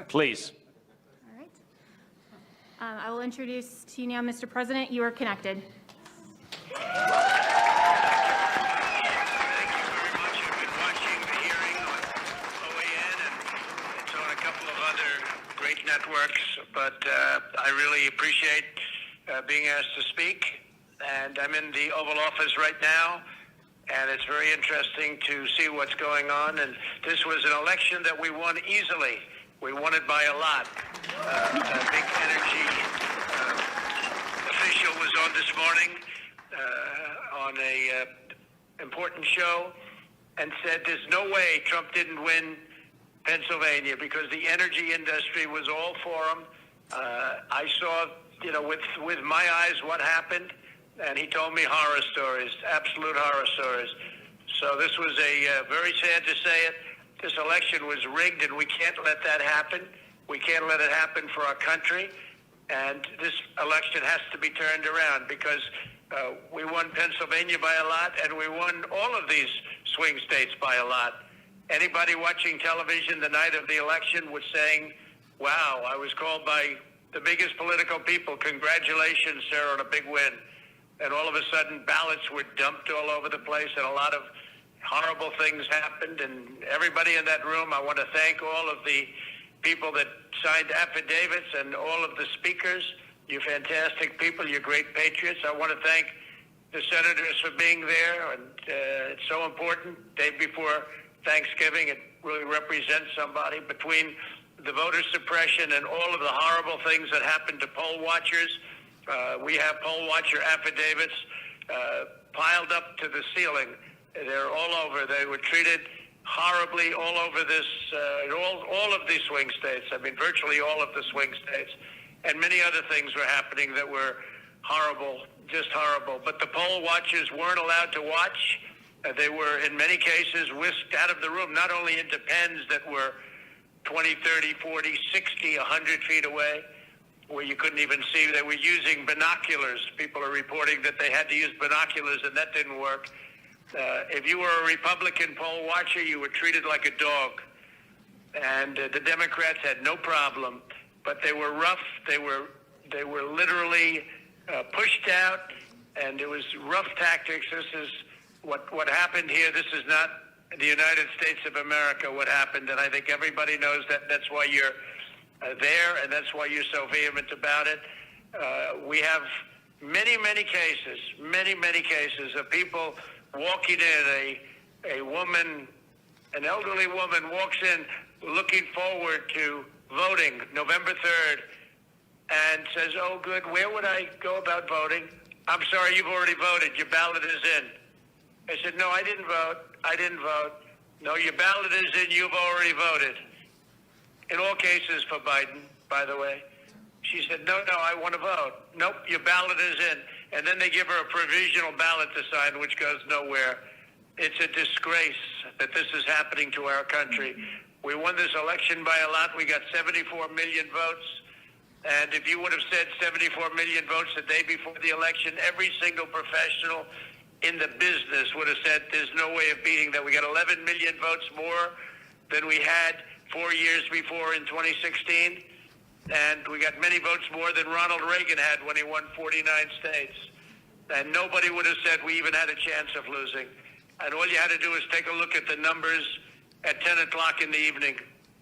Please. All right. I will introduce to you now, Mr. President. You are connected. Networks, but I really appreciate being asked to speak, and I'm in the Oval Office right now, and it's very interesting to see what's going on. And this was an election that we won easily. We won it by a lot. A big energy official was on this morning on a important show and said there's no way Trump didn't win Pennsylvania because the energy industry was all for him. I saw, with my eyes what happened, and he told me horror stories, absolute horror stories. So this was very sad to say it. This election was rigged, and we can't let that happen. We can't let it happen for our country. And this election has to be turned around because we won Pennsylvania by a lot, and we won all of these swing states by a lot. Anybody watching television the night of the election was saying, wow, I was called by the biggest political people, congratulations, sir, on a big win. And all of a sudden, ballots were dumped all over the place, and a lot of horrible things happened. And everybody in that room, I want to thank all of the people that signed affidavits and all of the speakers. You're fantastic people. You're great patriots. I want to thank the senators for being there. And it's so important. Day before Thanksgiving, it really represents somebody. Between the voter suppression and all of the horrible things that happened to poll watchers, we have poll watcher affidavits piled up to the ceiling. They're all over. They were treated horribly all over this, all of these swing states. I mean, virtually all of the swing states. And many other things were happening that were horrible, just horrible. But the poll watchers weren't allowed to watch. They were, in many cases, whisked out of the room, not only into pens that were 20, 30, 40, 60, 100 feet away, where you couldn't even see. They were using binoculars. People are reporting that they had to use binoculars, and that didn't work. If you were a Republican poll watcher, you were treated like a dog. And the Democrats had no problem, but they were rough. They were literally pushed out, and it was rough tactics. This is what happened here. This is not the United States of America, what happened, and I think everybody knows that. That's why you're there, and that's why you're so vehement about it. We have many cases of people walking in. A woman, an elderly woman, walks in looking forward to voting November 3rd and says, oh, good, where would I go about voting? I'm sorry, you've already voted. Your ballot is in. I said, no, I didn't vote. No, your ballot is in. You've already voted. In all cases for Biden, by the way. She said, no, I want to vote. Nope, your ballot is in. And then they give her a provisional ballot to sign, which goes nowhere. It's a disgrace that this is happening to our country. We won this election by a lot. We got 74 million votes. And if you would have said 74 million votes the day before the election, every single professional in the business would have said there's no way of beating that. We got 11 million votes more than we had 4 years before in 2016. And we got many votes more than Ronald Reagan had when he won 49 states. And nobody would have said we even had a chance of losing. And all you had to do is take a look at the numbers at 10 o'clock in the evening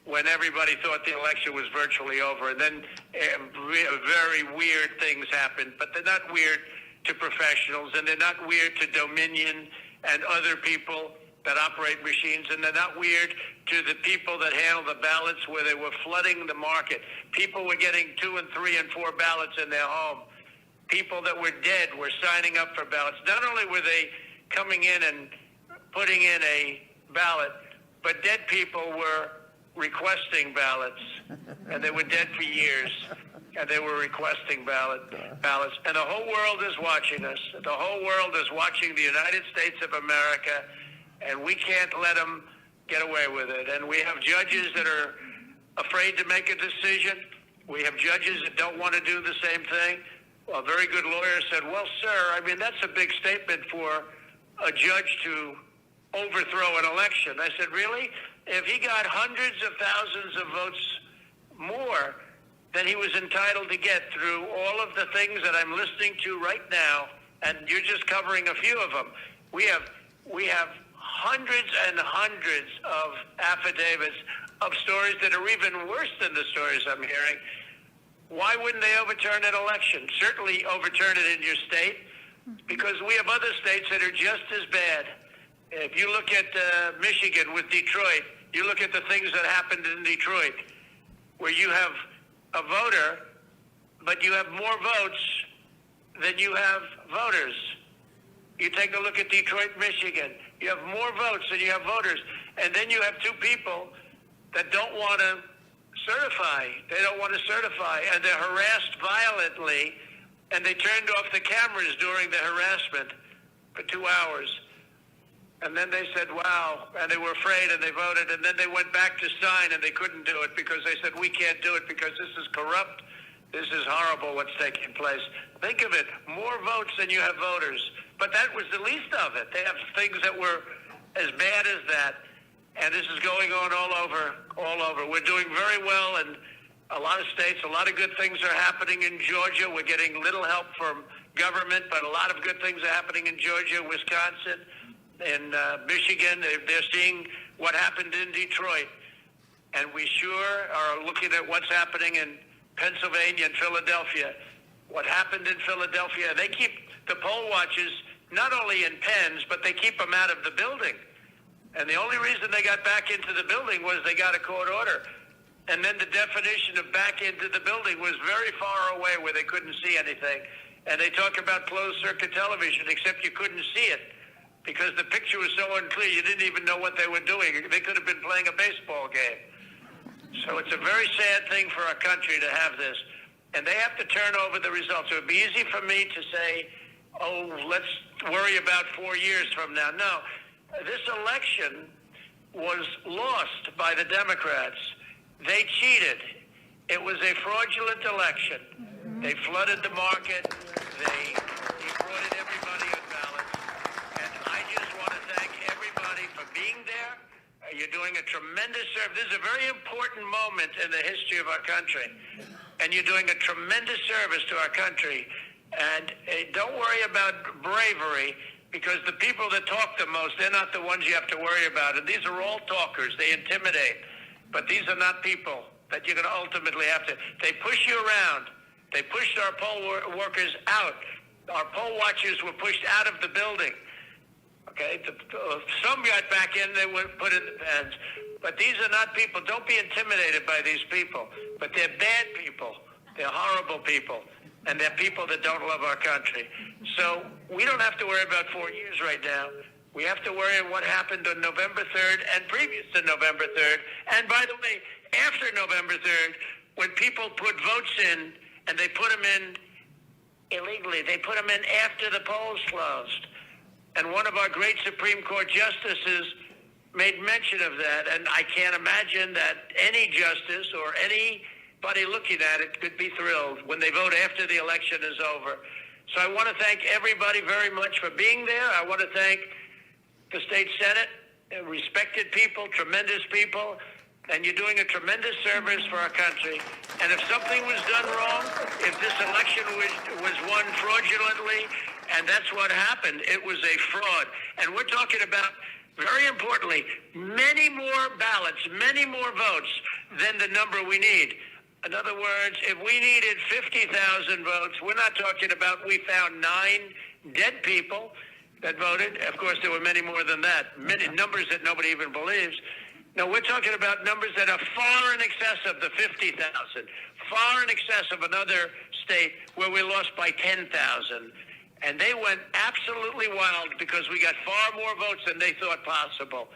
when everybody thought the election was virtually over. And then very weird things happened. But they're not weird to professionals, and they're not weird to Dominion and other people that operate machines, and they're not weird to the people that handle the ballots where they were flooding the market. People were getting 2 and 3 and 4 ballots in their home. People that were dead were signing up for ballots. Not only were they coming in and putting in a ballot, but dead people were requesting ballots, and they were dead for years, and they were requesting ballots. And the whole world is watching us. The whole world is watching the United States of America, and we can't let them get away with it. And we have judges that are afraid to make a decision. We have judges that don't want to do the same thing. Well, a very good lawyer said, well, sir, I mean, that's a big statement for a judge to overthrow an election. I said, really? If he got hundreds of thousands of votes more than he was entitled to get through all of the things that I'm listening to right now, and you're just covering a few of them. We have hundreds and hundreds of affidavits of stories that are even worse than the stories I'm hearing. Why wouldn't they overturn an election? Certainly overturn it in your state, because we have other states that are just as bad. If you look at Michigan with Detroit, you look at the things that happened in Detroit, where you have a voter, but you have more votes than you have voters. You take a look at Detroit, Michigan. You have more votes than you have voters. And then you have two people that don't want to certify. They don't want to certify, and they're harassed violently, and they turned off the cameras during the harassment for 2 hours. And then they said, wow, and they were afraid, and they voted, and then they went back to sign, and they couldn't do it because they said, we can't do it because this is corrupt. This is horrible what's taking place. Think of it, more votes than you have voters. But that was the least of it. They have things that were as bad as that. And this is going on all over. We're doing very well in a lot of states. A lot of good things are happening in Georgia. We're getting little help from government, but a lot of good things are happening in Georgia, Wisconsin, in Michigan. They're seeing what happened in Detroit. And we sure are looking at what's happening in Pennsylvania and Philadelphia. What happened in Philadelphia, they keep the poll watchers not only in pens, but they keep them out of the building. And the only reason they got back into the building was they got a court order. And then the definition of back into the building was very far away where they couldn't see anything. And they talk about closed-circuit television, except you couldn't see it because the picture was so unclear you didn't even know what they were doing. They could have been playing a baseball game. So it's a very sad thing for our country to have this. And they have to turn over the results. It would be easy for me to say, oh, let's worry about 4 years from now. No. This election was lost by the Democrats. They cheated. It was a fraudulent election. They flooded the market. They defrauded everybody on ballots. And I just want to thank everybody for being there. You're doing a tremendous service. This is a very important moment in the history of our country. And you're doing a tremendous service to our country. And don't worry about bravery, because the people that talk the most, they're not the ones you have to worry about. And these are all talkers. They intimidate. But these are not people that you're going to ultimately have to. They push you around. They pushed our poll workers out. Our poll watchers were pushed out of the building. Okay? Some got back in. They were put in the pens. But these are not people. Don't be intimidated by these people. But they're bad people. They're horrible people. And they're people that don't love our country. So we don't have to worry about 4 years right now. We have to worry about what happened on November 3rd and previous to November 3rd. And by the way, after November 3rd, when people put votes in and they put them in illegally, they put them in after the polls closed. And one of our great Supreme Court justices made mention of that. And I can't imagine that any justice or anybody looking at it could be thrilled when they vote after the election is over. So I want to thank everybody very much for being there. I want to thank the state Senate, respected people, tremendous people, and you're doing a tremendous service for our country. And if something was done wrong, if this election was won fraudulently, and that's what happened, it was a fraud. And we're talking about, very importantly, many more ballots, many more votes than the number we need. In other words, if we needed 50,000 votes, we're not talking about we found 9 dead people that voted. Of course, there were many more than that, many numbers that nobody even believes. No, we're talking about numbers that are far in excess of the 50,000, far in excess of another state where we lost by 10,000. And they went absolutely wild because we got far more votes than they thought possible.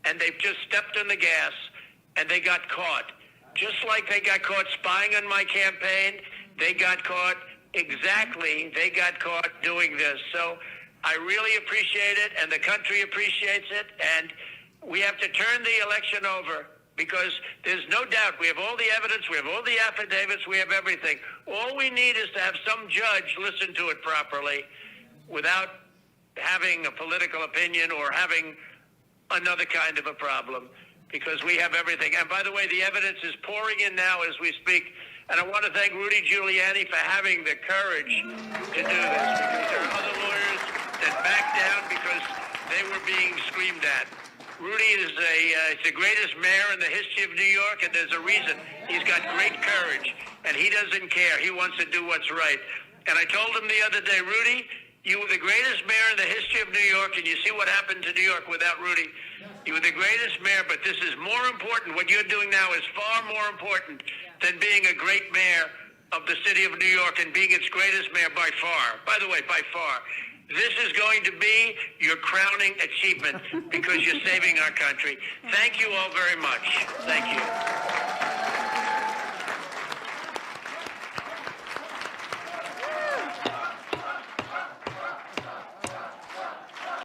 And they just stepped on the gas, and they got caught. Just like they got caught spying on my campaign, they got caught doing this. So I really appreciate it, and the country appreciates it, and we have to turn the election over because there's no doubt we have all the evidence, we have all the affidavits, we have everything. All we need is to have some judge listen to it properly without having a political opinion or having another kind of a problem. because we have everything. And by the way, the evidence is pouring in now as we speak. And I want to thank Rudy Giuliani for having the courage to do this, because there are other lawyers that backed down because they were being screamed at. Rudy is the greatest mayor in the history of New York, and there's a reason. He's got great courage, and he doesn't care. He wants to do what's right. And I told him the other day, Rudy, you were the greatest mayor in the history of New York, and you see what happened to New York without Rudy. You were the greatest mayor, but this is more important. What you're doing now is far more important than being a great mayor of the city of New York and being its greatest mayor by far. By the way, by far. This is going to be your crowning achievement because you're saving our country. Thank you all very much. Thank you.